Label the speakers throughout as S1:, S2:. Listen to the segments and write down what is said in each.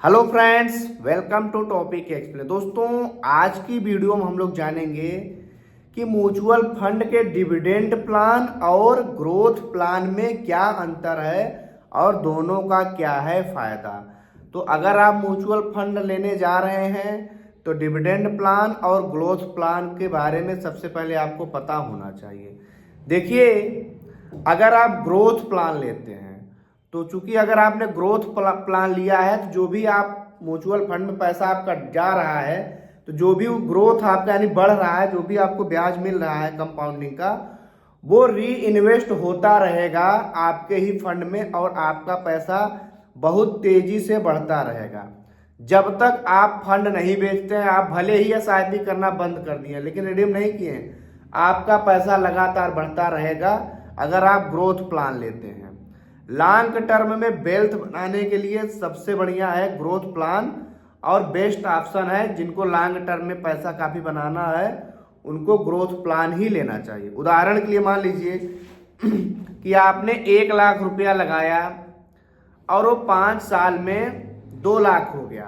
S1: Hello friends, welcome to topic explain. दोस्तों, आज की वीडियो में हम लोग जानेंगे कि म्यूचुअल फंड के डिविडेंड प्लान और ग्रोथ प्लान में क्या अंतर है और दोनों का क्या है फायदा। तो अगर आप म्यूचुअल फंड लेने जा रहे हैं तो डिविडेंड प्लान और ग्रोथ प्लान के बारे में सबसे पहले आपको पता होना चाहिए। देखिए, अगर आप ग्रोथ प्लान लेते हैं तो चूंकि अगर आपने ग्रोथ प्लान लिया है तो जो भी आप म्यूचुअल फंड में पैसा आपका जा रहा है तो जो भी ग्रोथ आपका यानी बढ़ रहा है, जो भी आपको ब्याज मिल रहा है कंपाउंडिंग का, वो री इन्वेस्ट होता रहेगा आपके ही फंड में और आपका पैसा बहुत तेजी से बढ़ता रहेगा। जब तक आप फंड नहीं बेचते हैं, आप भले ही एसआईपी करना बंद कर दिए लेकिन रिडीम नहीं किए, आपका पैसा लगातार बढ़ता रहेगा अगर आप ग्रोथ प्लान लेते हैं। लॉन्ग टर्म में वेल्थ बनाने के लिए सबसे बढ़िया है ग्रोथ प्लान और बेस्ट ऑप्शन है। जिनको लॉन्ग टर्म में पैसा काफ़ी बनाना है उनको ग्रोथ प्लान ही लेना चाहिए। उदाहरण के लिए मान लीजिए कि आपने 1 लाख रुपया लगाया और वो 5 साल में 2 लाख हो गया,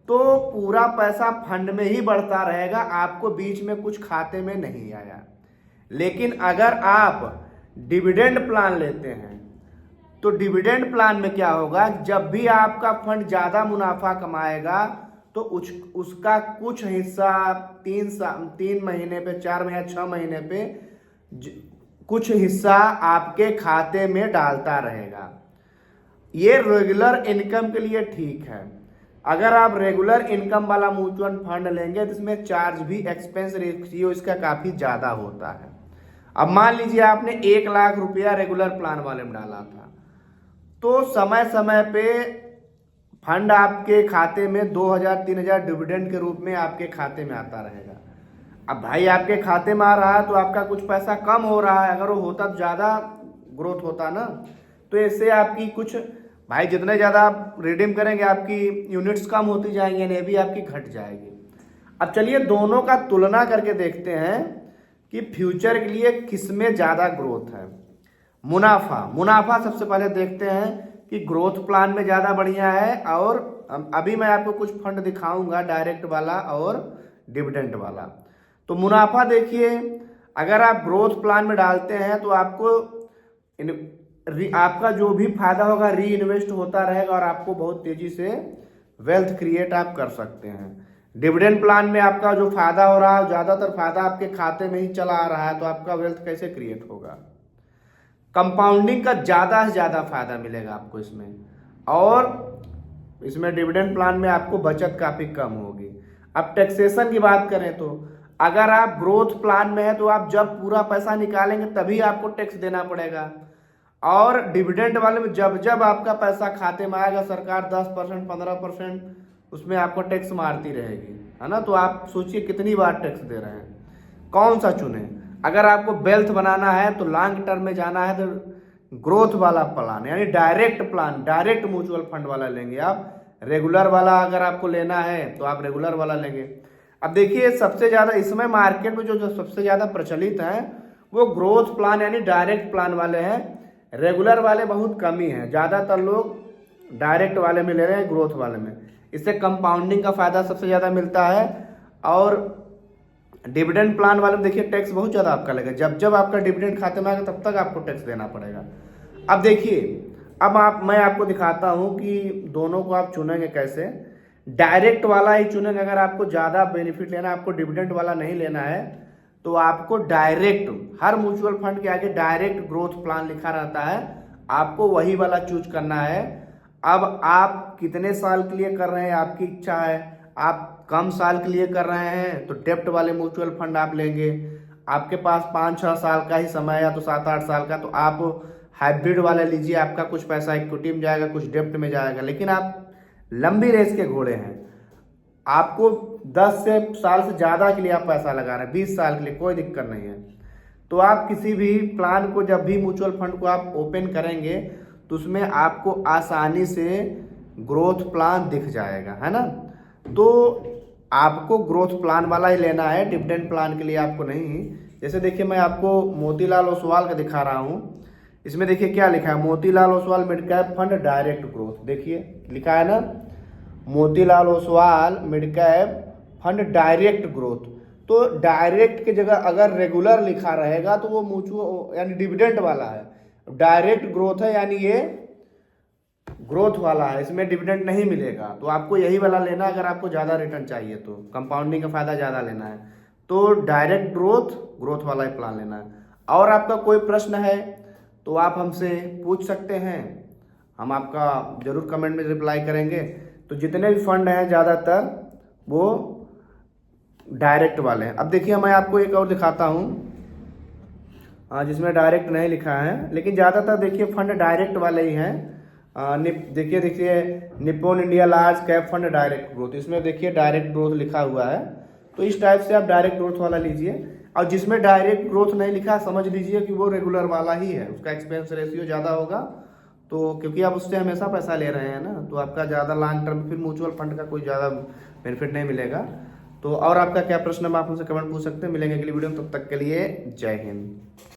S1: तो पूरा पैसा फंड में ही बढ़ता रहेगा, आपको बीच में कुछ खाते में नहीं आया। लेकिन अगर आप डिविडेंड प्लान लेते हैं तो डिविडेंड प्लान में क्या होगा, जब भी आपका फंड ज़्यादा मुनाफा कमाएगा तो उसका कुछ हिस्सा 3 महीने पे, 4 महीने, 6 महीने पे कुछ हिस्सा आपके खाते में डालता रहेगा। ये रेगुलर इनकम के लिए ठीक है। अगर आप रेगुलर इनकम वाला म्यूचुअल फंड लेंगे तो इसमें चार्ज भी, एक्सपेंस रेशियो इसका काफ़ी ज़्यादा होता है। अब मान लीजिए आपने 1 लाख रुपया रेगुलर प्लान वाले में डाला था, तो समय समय पे फंड आपके खाते में 2,000-3,000 डिविडेंड के रूप में आपके खाते में आता रहेगा। अब भाई आपके खाते में आ रहा है तो आपका कुछ पैसा कम हो रहा है, अगर वो होता तो ज़्यादा ग्रोथ होता ना। तो इससे आपकी कुछ, भाई जितने ज़्यादा आप रिडीम करेंगे आपकी यूनिट्स कम होती जाएंगी, यानी भी आपकी घट जाएगी। अब चलिए दोनों का तुलना करके देखते हैं कि फ्यूचर के लिए किसमें ज़्यादा ग्रोथ है। मुनाफा सबसे पहले देखते हैं कि ग्रोथ प्लान में ज़्यादा बढ़िया है। और अभी मैं आपको कुछ फंड दिखाऊंगा, डायरेक्ट वाला और डिविडेंड वाला। तो मुनाफा देखिए, अगर आप ग्रोथ प्लान में डालते हैं तो आपका जो भी फायदा होगा री इन्वेस्ट होता रहेगा और आपको बहुत तेजी से वेल्थ क्रिएट आप कर सकते हैं। डिविडेंड प्लान में आपका जो फायदा हो रहा है, ज़्यादातर फायदा आपके खाते में ही चला आ रहा है, तो आपका वेल्थ कैसे क्रिएट होगा। कंपाउंडिंग का ज़्यादा से ज़्यादा फायदा मिलेगा आपको इसमें, और इसमें डिविडेंड प्लान में आपको बचत काफ़ी कम होगी। अब टैक्सेशन की बात करें तो अगर आप ग्रोथ प्लान में है तो आप जब पूरा पैसा निकालेंगे तभी आपको टैक्स देना पड़ेगा, और डिविडेंड वाले में जब जब आपका पैसा खाते में आएगा सरकार 10%, 15% उसमें आपको टैक्स मारती रहेगी, है ना। तो आप सोचिए कितनी बार टैक्स दे रहे हैं, कौन सा चुने। अगर आपको वेल्थ बनाना है तो लॉन्ग टर्म में जाना है तो ग्रोथ वाला प्लान यानी direct plan, direct mutual fund वाला लेंगे आप। रेगुलर वाला अगर आपको लेना है तो आप रेगुलर वाला लेंगे। अब देखिए, सबसे ज़्यादा इसमें मार्केट में जो सबसे ज़्यादा प्रचलित है वो ग्रोथ प्लान यानी डायरेक्ट प्लान वाले हैं। रेगुलर वाले बहुत कम ही हैं, ज़्यादातर लोग डायरेक्ट वाले में ले रहे हैं, ग्रोथ वाले में। इससे कंपाउंडिंग का फायदा सबसे ज़्यादा मिलता है। और डिविडेंड प्लान वाले में देखिए टैक्स बहुत ज़्यादा आपका लगेगा, जब जब आपका डिविडेंड खाते में आएगा तब तक आपको टैक्स देना पड़ेगा। अब देखिए, मैं आपको दिखाता हूँ कि दोनों को आप चुनेंगे कैसे। डायरेक्ट वाला ही चुनेंगे अगर आपको ज़्यादा बेनिफिट लेना है, आपको डिविडेंड वाला नहीं लेना है तो आपको डायरेक्ट, हर म्यूचुअल फंड के आगे डायरेक्ट ग्रोथ प्लान लिखा रहता है, आपको वही वाला चूज करना है। अब आप कितने साल के लिए कर रहे हैं आपकी इच्छा है। आप कम साल के लिए कर रहे हैं तो डेप्ट वाले म्यूचुअल फंड आप लेंगे। आपके पास 5-6 साल का ही समय या तो 7-8 साल का, तो आप हाइब्रिड वाले लीजिए। आपका कुछ पैसा इक्विटी में जाएगा, कुछ डेप्ट में जाएगा। लेकिन आप लंबी रेस के घोड़े हैं, आपको 10 साल से ज़्यादा के लिए आप पैसा लगा रहे हैं, 20 साल के लिए, कोई दिक्कत नहीं है। तो आप किसी भी प्लान को, जब भी म्यूचुअल फंड को आप ओपन करेंगे तो उसमें आपको आसानी से ग्रोथ प्लान दिख जाएगा, है ना। तो आपको ग्रोथ प्लान वाला ही लेना है, डिविडेंड प्लान के लिए आपको नहीं। जैसे देखिए, मैं आपको मोतीलाल ओसवाल का दिखा रहा हूँ। इसमें देखिए क्या लिखा है, Motilal Oswal mid cap fund direct growth, देखिए लिखा है ना। Motilal Oswal mid cap fund direct growth. तो डायरेक्ट की जगह अगर रेगुलर लिखा रहेगा तो वो म्यूचुअल यानी डिविडेंड वाला है, डायरेक्ट ग्रोथ है यानी ये ग्रोथ वाला है, इसमें डिविडेंड नहीं मिलेगा। तो आपको यही वाला लेना अगर आपको ज़्यादा रिटर्न चाहिए, तो कंपाउंडिंग का फायदा ज़्यादा लेना है तो डायरेक्ट ग्रोथ ग्रोथ वाला ही प्लान लेना है। और आपका कोई प्रश्न है तो आप हमसे पूछ सकते हैं, हम आपका जरूर कमेंट में रिप्लाई करेंगे। तो जितने भी फंड हैं ज़्यादातर वो डायरेक्ट वाले हैं। अब देखिए मैं आपको एक और दिखाता हूँ जिसमें डायरेक्ट नहीं लिखा है, लेकिन ज़्यादातर देखिए फंड डायरेक्ट वाले ही हैं। देखिए Nippon India large cap fund direct growth, इसमें देखिए डायरेक्ट ग्रोथ लिखा हुआ है। तो इस टाइप से आप डायरेक्ट ग्रोथ वाला लीजिए, और जिसमें डायरेक्ट ग्रोथ नहीं लिखा समझ लीजिए कि वो रेगुलर वाला ही है, उसका एक्सपेंस रेशियो ज़्यादा होगा। तो क्योंकि आप उससे हमेशा पैसा ले रहे हैं ना, तो आपका ज़्यादा लॉन्ग टर्म फिर म्यूचुअल फंड का कोई ज़्यादा बेनिफिट नहीं मिलेगा। तो और आपका क्या प्रश्न है, आप हमसे कमेंट पूछ सकते हैं। मिलेंगे अगली वीडियो में, तब तक के लिए जय हिंद।